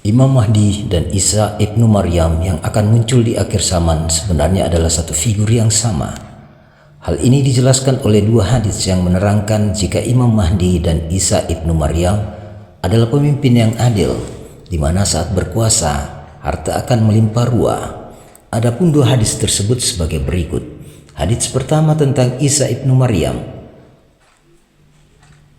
Imam Mahdi dan Isa ibnu Maryam yang akan muncul di akhir zaman sebenarnya adalah satu figur yang sama. Hal ini dijelaskan oleh dua hadis yang menerangkan jika Imam Mahdi dan Isa ibnu Maryam adalah pemimpin yang adil, di mana saat berkuasa harta akan melimpah ruah. Adapun dua hadis tersebut sebagai berikut. Hadis pertama tentang Isa ibnu Maryam.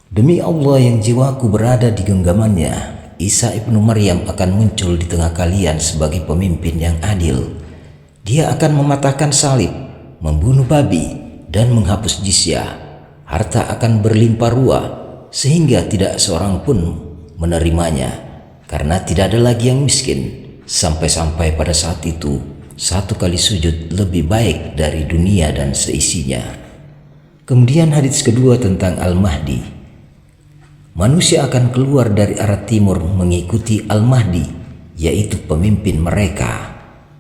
Demi Allah yang jiwaku berada di genggamannya, Isa ibnu Maryam akan muncul di tengah kalian sebagai pemimpin yang adil. Dia akan mematahkan salib, membunuh babi, dan menghapus jizyah. Harta akan berlimpah ruah, sehingga tidak seorang pun menerimanya, karena tidak ada lagi yang miskin. Sampai-sampai pada saat itu, satu kali sujud lebih baik dari dunia dan seisinya. Kemudian hadis kedua tentang Al-Mahdi. Manusia akan keluar dari arah timur mengikuti Al-Mahdi, yaitu pemimpin mereka.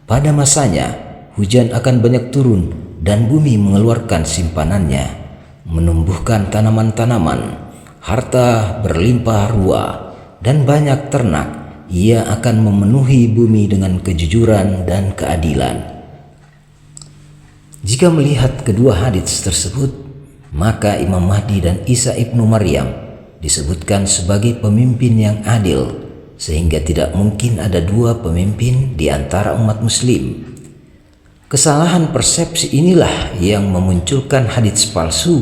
Pada masanya, hujan akan banyak turun dan bumi mengeluarkan simpanannya, menumbuhkan tanaman-tanaman, harta berlimpah ruah, dan banyak ternak. Ia akan memenuhi bumi dengan kejujuran dan keadilan. Jika melihat kedua hadits tersebut, maka Imam Mahdi dan Isa ibnu Maryam disebutkan sebagai pemimpin yang adil, sehingga tidak mungkin ada dua pemimpin di antara umat muslim. Kesalahan persepsi inilah yang memunculkan hadits palsu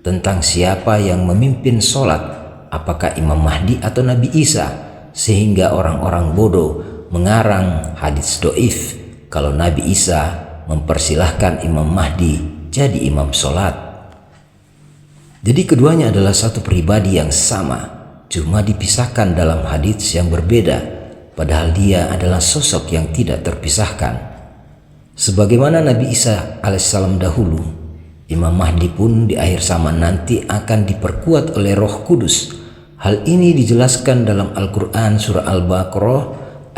tentang siapa yang memimpin sholat, apakah Imam Mahdi atau Nabi Isa, sehingga orang-orang bodoh mengarang hadits doif kalau Nabi Isa mempersilahkan Imam Mahdi jadi imam sholat. Jadi keduanya adalah satu pribadi yang sama, cuma dipisahkan dalam hadits yang berbeda, padahal dia adalah sosok yang tidak terpisahkan. Sebagaimana Nabi Isa alaihissalam dahulu, Imam Mahdi pun di akhir zaman nanti akan diperkuat oleh Roh Kudus. Hal ini dijelaskan dalam Al-Quran surah Al-Baqarah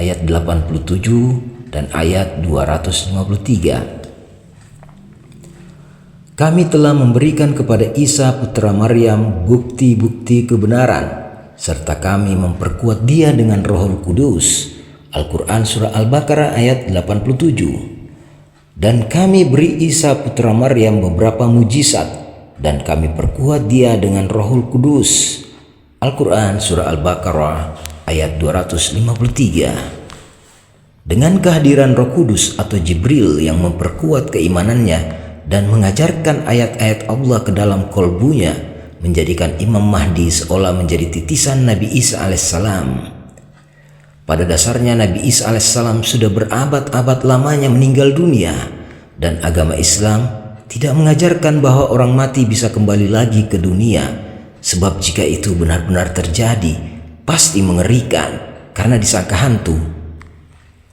ayat 87 dan ayat 253. Kami telah memberikan kepada Isa putra Maryam bukti-bukti kebenaran, serta kami memperkuat dia dengan Rohul Kudus. Al-Quran surah Al-Baqarah ayat 87. Dan kami beri Isa putra Maryam beberapa mujizat, dan kami perkuat dia dengan Rohul Kudus. Al-Quran surah Al-Baqarah ayat 253. Dengan kehadiran Roh Kudus atau Jibril yang memperkuat keimanannya dan mengajarkan ayat-ayat Allah ke dalam kolbunya, menjadikan Imam Mahdi seolah menjadi titisan Nabi Isa alaihissalam. Pada dasarnya Nabi Isa alaihissalam sudah berabad-abad lamanya meninggal dunia, dan agama Islam tidak mengajarkan bahwa orang mati bisa kembali lagi ke dunia, sebab jika itu benar-benar terjadi pasti mengerikan karena disangka hantu.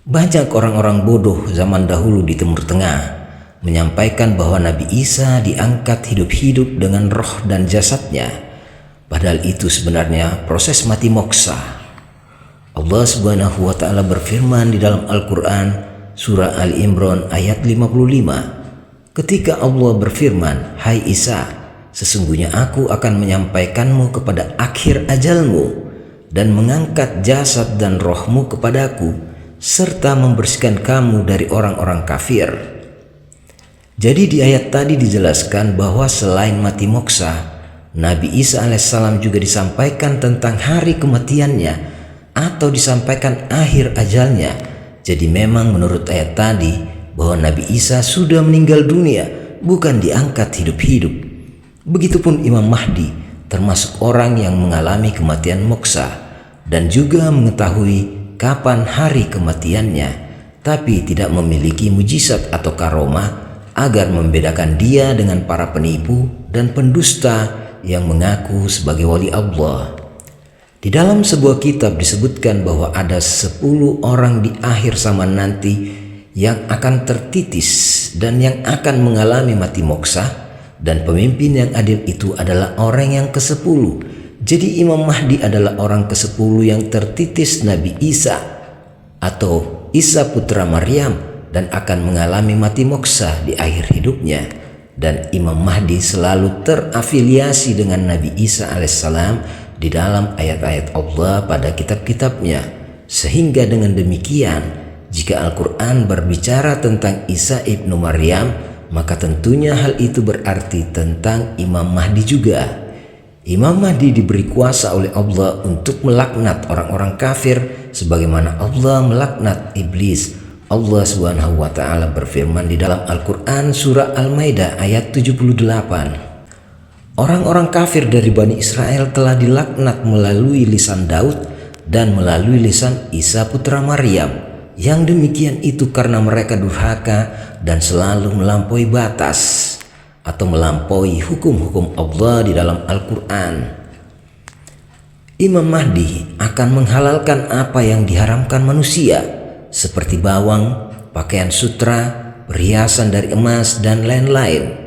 Banyak orang-orang bodoh zaman dahulu di Timur Tengah menyampaikan bahwa Nabi Isa diangkat hidup-hidup dengan roh dan jasadnya, padahal itu sebenarnya proses mati moksa. Allah Subhanahu wa Ta'ala berfirman di dalam Al-Quran surah Ali Imran ayat 55, ketika Allah berfirman, "Hai Isa, sesungguhnya aku akan menyampaikanmu kepada akhir ajalmu dan mengangkat jasad dan rohmu kepadaku, serta membersihkan kamu dari orang-orang kafir." Jadi di ayat tadi dijelaskan bahwa selain mati moksa, Nabi Isa alaihissalam juga disampaikan tentang hari kematiannya atau disampaikan akhir ajalnya. Jadi memang menurut ayat tadi bahwa Nabi Isa sudah meninggal dunia, bukan diangkat hidup-hidup. Begitupun Imam Mahdi termasuk orang yang mengalami kematian moksa dan juga mengetahui kapan hari kematiannya, tapi tidak memiliki mujizat atau karomah agar membedakan dia dengan para penipu dan pendusta yang mengaku sebagai wali Allah. Di dalam sebuah kitab disebutkan bahwa ada 10 orang di akhir zaman nanti yang akan tertitis dan yang akan mengalami mati moksa, dan pemimpin yang adil itu adalah orang yang ke-10. Jadi Imam Mahdi adalah orang ke-10 yang tertitis Nabi Isa atau Isa putra Maryam, dan akan mengalami mati moksa di akhir hidupnya. Dan Imam Mahdi selalu terafiliasi dengan Nabi Isa alaihissalam di dalam ayat-ayat Allah pada kitab-kitabnya. Sehingga dengan demikian, jika Al-Quran berbicara tentang Isa ibnu Maryam, maka tentunya hal itu berarti tentang Imam Mahdi juga. Imam Mahdi diberi kuasa oleh Allah untuk melaknat orang-orang kafir sebagaimana Allah melaknat iblis. Allah Subhanahu wa taala berfirman di dalam Al-Quran surah Al-Maidah ayat 78. Orang-orang kafir dari Bani Israel telah dilaknat melalui lisan Daud dan melalui lisan Isa putra Maryam. Yang demikian itu karena mereka durhaka dan selalu melampaui batas atau melampaui hukum-hukum Allah di dalam Al-Quran. Imam Mahdi akan menghalalkan apa yang diharamkan manusia, seperti bawang, pakaian sutra, perhiasan dari emas, dan lain-lain.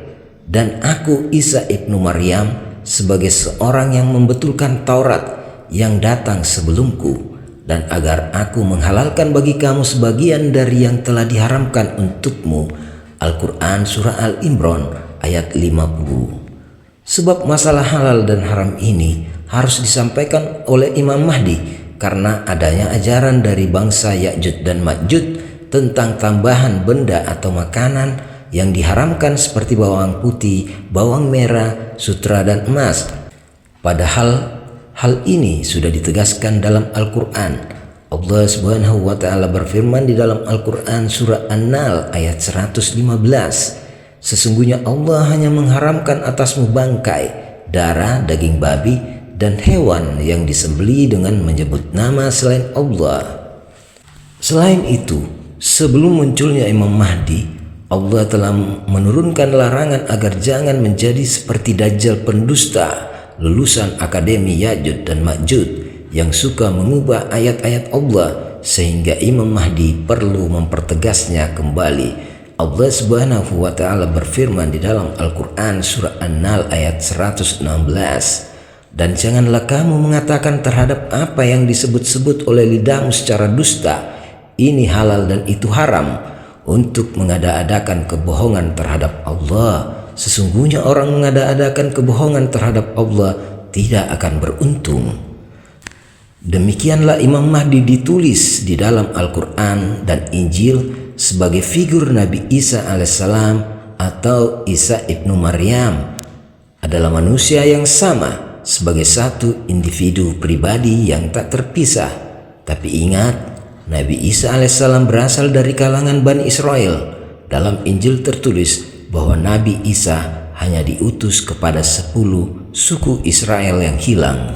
Dan aku Isa ibnu Maryam sebagai seorang yang membetulkan Taurat yang datang sebelumku, dan agar aku menghalalkan bagi kamu sebagian dari yang telah diharamkan untukmu. Al-Quran surah Al-Imran ayat 50. Sebab masalah halal dan haram ini harus disampaikan oleh Imam Mahdi karena adanya ajaran dari bangsa Ya'juj dan Ma'juj tentang tambahan benda atau makanan yang diharamkan seperti bawang putih, bawang merah, sutra dan emas. Padahal hal ini sudah ditegaskan dalam Al-Quran. Allah Subhanahu wa taala berfirman di dalam Al-Quran surah An-Nahl ayat 115. Sesungguhnya Allah hanya mengharamkan atasmu bangkai, darah, daging babi, dan hewan yang disembelih dengan menyebut nama selain Allah. Selain itu, sebelum munculnya Imam Mahdi, Allah telah menurunkan larangan agar jangan menjadi seperti Dajjal pendusta, lulusan akademi Ya'juj dan Ma'juj yang suka mengubah ayat-ayat Allah, sehingga Imam Mahdi perlu mempertegasnya kembali. Allah Subhanahu wa taala berfirman di dalam Al-Quran surah An-Nahl ayat 116. Dan janganlah kamu mengatakan terhadap apa yang disebut-sebut oleh lidahmu secara dusta, ini halal dan itu haram, untuk mengada-adakan kebohongan terhadap Allah. Sesungguhnya orang mengada-adakan kebohongan terhadap Allah tidak akan beruntung. Demikianlah Imam Mahdi ditulis di dalam Al-Quran dan Injil sebagai figur Nabi Isa alaihissalam atau Isa ibnu Maryam adalah manusia yang sama, sebagai satu individu pribadi yang tak terpisah. Tapi ingat, Nabi Isa alaihissalam berasal dari kalangan Bani Israel. Dalam Injil tertulis bahwa Nabi Isa hanya diutus kepada 10 suku Israel yang hilang.